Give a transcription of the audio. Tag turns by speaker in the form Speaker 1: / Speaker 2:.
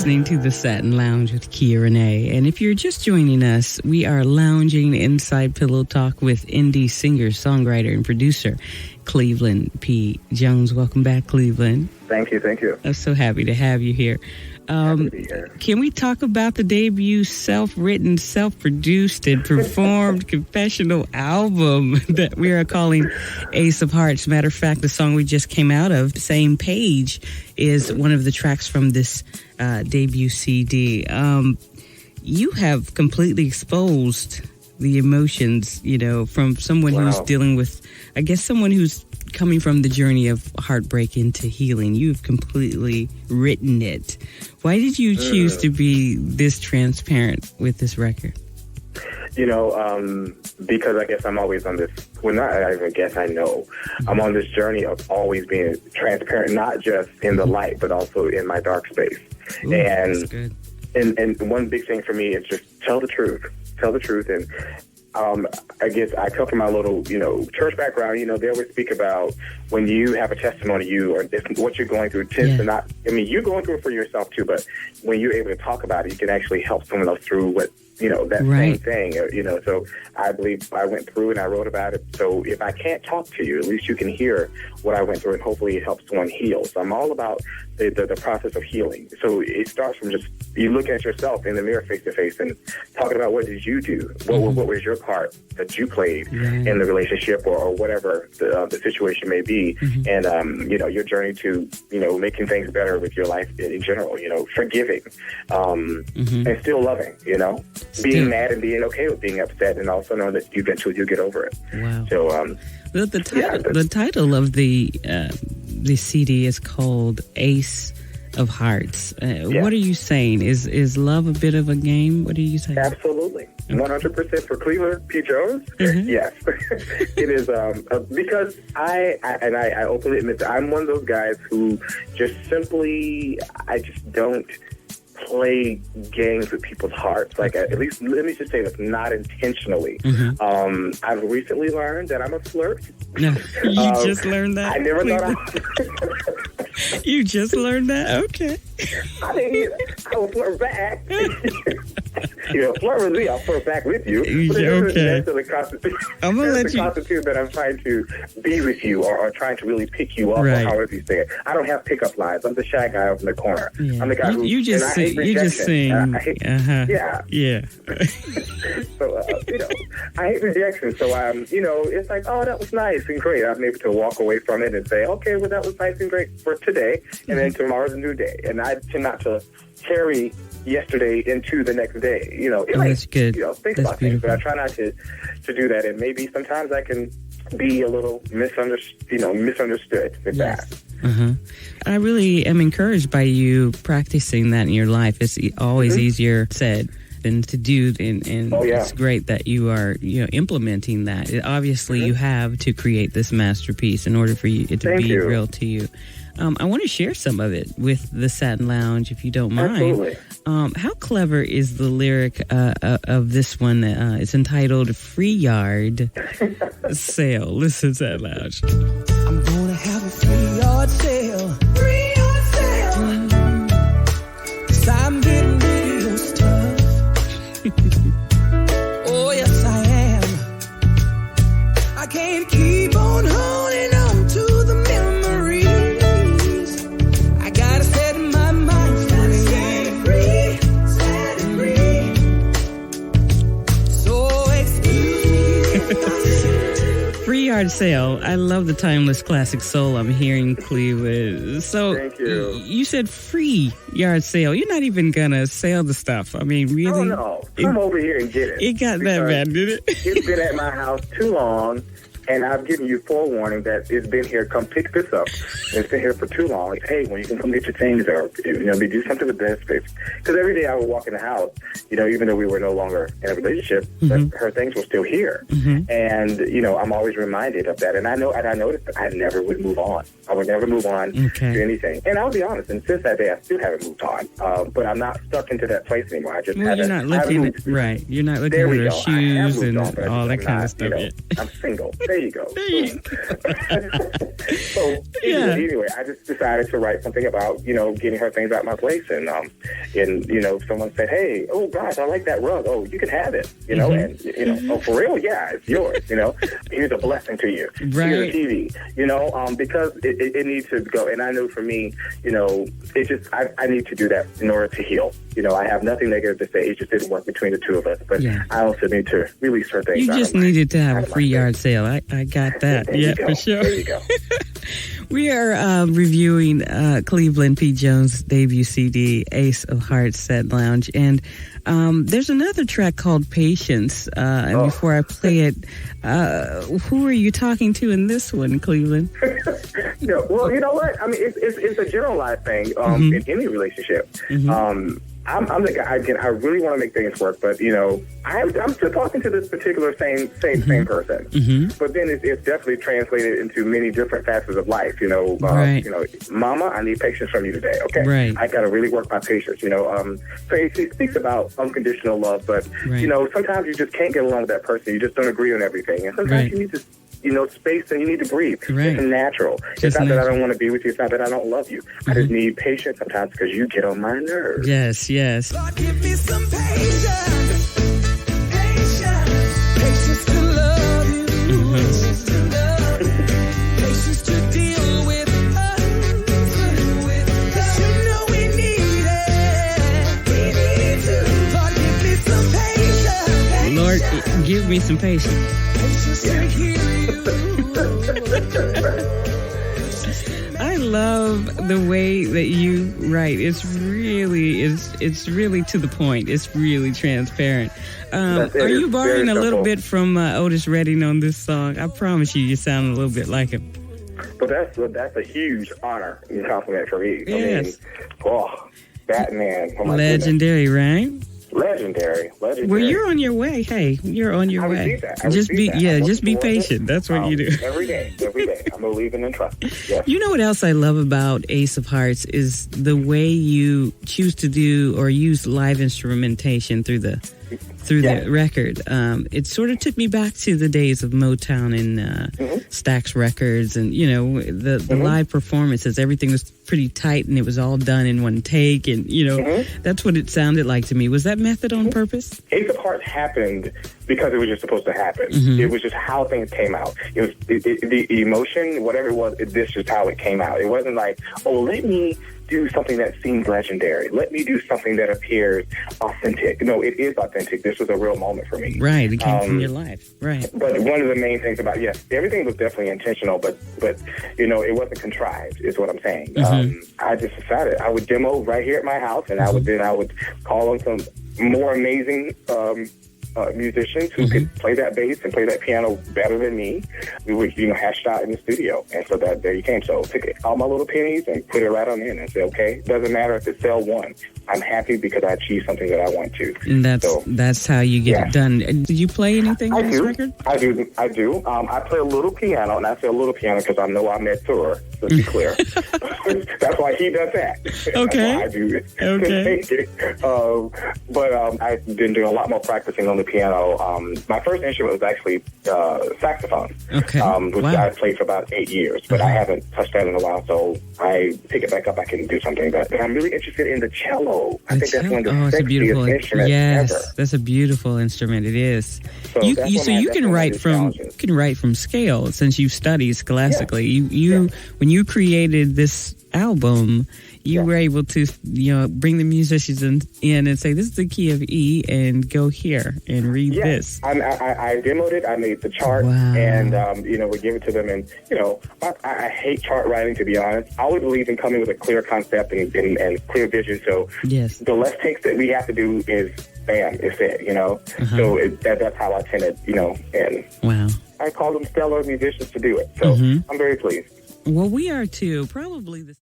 Speaker 1: listening to the Satin Lounge with René. And if you're just joining us, we are lounging inside Pillow Talk with indie singer, songwriter, and producer Cleveland P. Jones. Welcome back, Cleveland.
Speaker 2: Thank you.
Speaker 1: I'm so happy to have you here.
Speaker 2: Happy to be here.
Speaker 1: Can we talk about the debut self-written, self-produced, and performed confessional album that we are calling Ace of Hearts? Matter of fact, the song we just came out of, Same Page, is one of the tracks from this debut CD. You have completely exposed the emotions, from someone who's dealing with, I guess, someone who's coming from the journey of heartbreak into healing. You've completely written it. Why did you choose to be this transparent with this record?
Speaker 2: Because I guess I'm always on this, well, not I guess I know, I'm on this journey of always being transparent, not just in the light, but also in my dark space.
Speaker 1: Ooh, that's good.
Speaker 2: And one big thing for me is just tell the truth. And I guess I come from my little, church background. They always speak about when you have a testimony, or what you're going through tends to not, you're going through it for yourself too, but when you're able to talk about it, you can actually help someone else through what, that same thing, so I believe I went through and I wrote about it. So if I can't talk to you, at least you can hear what I went through, and hopefully it helps someone heal. So I'm all about the process of healing. So it starts from just, you look at yourself in the mirror face to face and talking about what did you do? What was your part that you played in the relationship or whatever the situation may be? And, your journey to, making things better with your life in general, forgiving, and still loving, being mad and being okay with being upset, and also knowing that eventually you'll get over it.
Speaker 1: Wow.
Speaker 2: So,
Speaker 1: the title of the CD is called Ace of Hearts. What are you saying? Is love a bit of a game? What are you saying?
Speaker 2: Absolutely. 100% for Cleveland P. Jones. Yes. It is because I openly admit that I'm one of those guys who just simply, I just don't play games with people's hearts. Like, at least, let me just say this, not intentionally. I've recently learned that I'm a flirt.
Speaker 1: No, you just learned that?
Speaker 2: I never thought
Speaker 1: You just learned that? Okay.
Speaker 2: I will flirt back. Flirt with me, I'll flirt back with you. But
Speaker 1: okay.
Speaker 2: I'm going to let you constitute that I'm trying to be with you or trying to really pick you up, or however you say it. I don't have pickup lines. I'm the shy guy over in the corner. I'm the guy who... You just sing.
Speaker 1: I hate, Yeah.
Speaker 2: So, I hate rejection. So, it's like, oh, that was nice and great. I'm able to walk away from it and say, okay, well, that was nice and great for today, and then tomorrow's a new day. And I tend not to carry yesterday into the next day.
Speaker 1: That's good.
Speaker 2: Think about things, but I try not to do that. And maybe sometimes I can be a little misunderstood with that.
Speaker 1: I really am encouraged by you practicing that in your life. It's always easier said than to do, and it's great that you are implementing that. Obviously, you have to create this masterpiece in order for it to be real to you. I want to share some of it with the Satin Lounge, if you don't mind.
Speaker 2: Absolutely.
Speaker 1: How clever is the lyric of this one? It's entitled Free Yard Sale. Listen to Satin Lounge.
Speaker 3: I'm going to have a free yard sale. Free yard sale. 'Cause I'm getting real stuff. Oh, yes, I am. I can't keep on holding on to the memories. I gotta set my mind free. Set it free. So excuse me.
Speaker 1: Free Yard Sale. I love the timeless classic soul I'm hearing, Cleveland. So
Speaker 2: thank you.
Speaker 1: You said free yard sale. You're not even gonna sell the stuff. I mean, really?
Speaker 2: Oh, no. Come over here and get it.
Speaker 1: It got that bad, did it?
Speaker 2: It's been at my house too long, and I've given you forewarning that it's been here. Come pick this up. It's been here for too long. Like, hey, when you can come get your things, or do something with that space. Because every day I would walk in the house, even though we were no longer in a relationship, her things were still here, and I'm always reminded of that. And I noticed that I never would move on. I would never move on to anything. And I'll be honest, and since that day, I still haven't moved on. But I'm not stuck into that place anymore. I just haven't.
Speaker 1: You're not looking at her shoes and all that kind of stuff.
Speaker 2: I'm single. There you go. So
Speaker 1: Yeah.
Speaker 2: anyway, I just decided to write something about, getting her things out my place. And someone said, hey, oh, gosh, I like that rug. Oh, you can have it, and, oh, for real? Yeah, it's yours, Here's a blessing to you.
Speaker 1: Right.
Speaker 2: Here's a TV, because it needs to go. And I know for me, I need to do that in order to heal. I have nothing negative to say. It just didn't work between the two of us. But I also need to release her things.
Speaker 1: You just needed to have a free yard sale. I got that. Yeah, for sure.
Speaker 2: There you go.
Speaker 1: We are reviewing Cleveland P. Jones' debut CD, Ace of Hearts, Satin Lounge. And there's another track called Patience. And before I play it, who are you talking to in this one, Cleveland?
Speaker 2: Well, you know what? I mean, it's a generalized thing in any relationship. I'm the guy. I really want to make things work, but I'm still talking to this particular same person. But then it's definitely translated into many different facets of life.
Speaker 1: Right.
Speaker 2: Mama, I need patience from you today. Okay,
Speaker 1: right.
Speaker 2: I got to really work my patience. So it speaks about unconditional love, but sometimes you just can't get along with that person. You just don't agree on everything, and sometimes you need to. Space, and you need to breathe.
Speaker 1: Right.
Speaker 2: It's natural. It's not that I don't want to be with you. It's not that I don't love you. I just need patience sometimes because you get on my nerves.
Speaker 1: Yes.
Speaker 3: Lord, give me some patience. Patience to love you. Patience to love you. Patience to deal with us. 'Cause we need it. We need to. Lord, give me some patience.
Speaker 1: Lord, give me some patience.
Speaker 3: Patience to hear you.
Speaker 1: I love the way that you write. It's really to the point. It's really transparent. Are you borrowing a little bit from Otis Redding on this song? I promise you sound a little bit like him.
Speaker 2: But that's a huge honor and compliment for me.
Speaker 1: Yes.
Speaker 2: I mean, that man. Oh my
Speaker 1: Legendary,
Speaker 2: goodness.
Speaker 1: right?
Speaker 2: Legendary.
Speaker 1: Well, you're on your way. Hey, you're on your way. Just be patient. That's what you do.
Speaker 2: Every day. I'm believing and trusting. Yes.
Speaker 1: You know what else I love about Ace of Hearts is the way you choose to do or use live instrumentation through the record. It sort of took me back to the days of Motown and Stax Records, and the live performances. Everything was pretty tight, and it was all done in one take, and that's what it sounded like to me. Was that method on purpose?
Speaker 2: Ace of Hearts happened because it was just supposed to happen. It was just how things came out. It was the emotion, whatever it was. This is how it came out. It wasn't like, let me do something that seems legendary. Let me do something that appears authentic. No, it is authentic. This was a real moment for me.
Speaker 1: Right, it came from your life. Right.
Speaker 2: But one of the main things about, everything was definitely intentional, but it wasn't contrived, is what I'm saying. I just decided I would demo right here at my house, and I would call on some more amazing musicians who could play that bass and play that piano better than me. We would, hash out in the studio. And so there you came. So took all my little pennies and put it right on in and said, okay, doesn't matter if it's sell one. I'm happy because I achieved something that I want to.
Speaker 1: And that's how you get it done. Did you play anything on this record?
Speaker 2: I do. I play a little piano, and I say a little piano because I know I'm that tour. Let's be clear. That's why he does that.
Speaker 1: Okay.
Speaker 2: That's why I do it.
Speaker 1: Okay.
Speaker 2: But I've been doing a lot more practicing on the piano. My first instrument was actually saxophone, which I played for about 8 years, but I haven't touched that in a while, so I pick it back up. I can do something. But I'm really interested in the cello. I think that's one of the sexiest instruments ever.
Speaker 1: That's a beautiful instrument. It is. So you can write from scale since you studied scholastically.
Speaker 2: Yeah.
Speaker 1: When you created this album, you were able to bring the musicians in and say, this is the key of E, and go here and read this.
Speaker 2: I demoed it. I made the chart, and we give it to them. And I hate chart writing, to be honest. I would believe in coming with a clear concept and clear vision. So the less takes that we have to do is bam, it's it. So that's how I tended. And I call them stellar musicians to do it. So I'm very pleased.
Speaker 1: Well, we are too. Probably the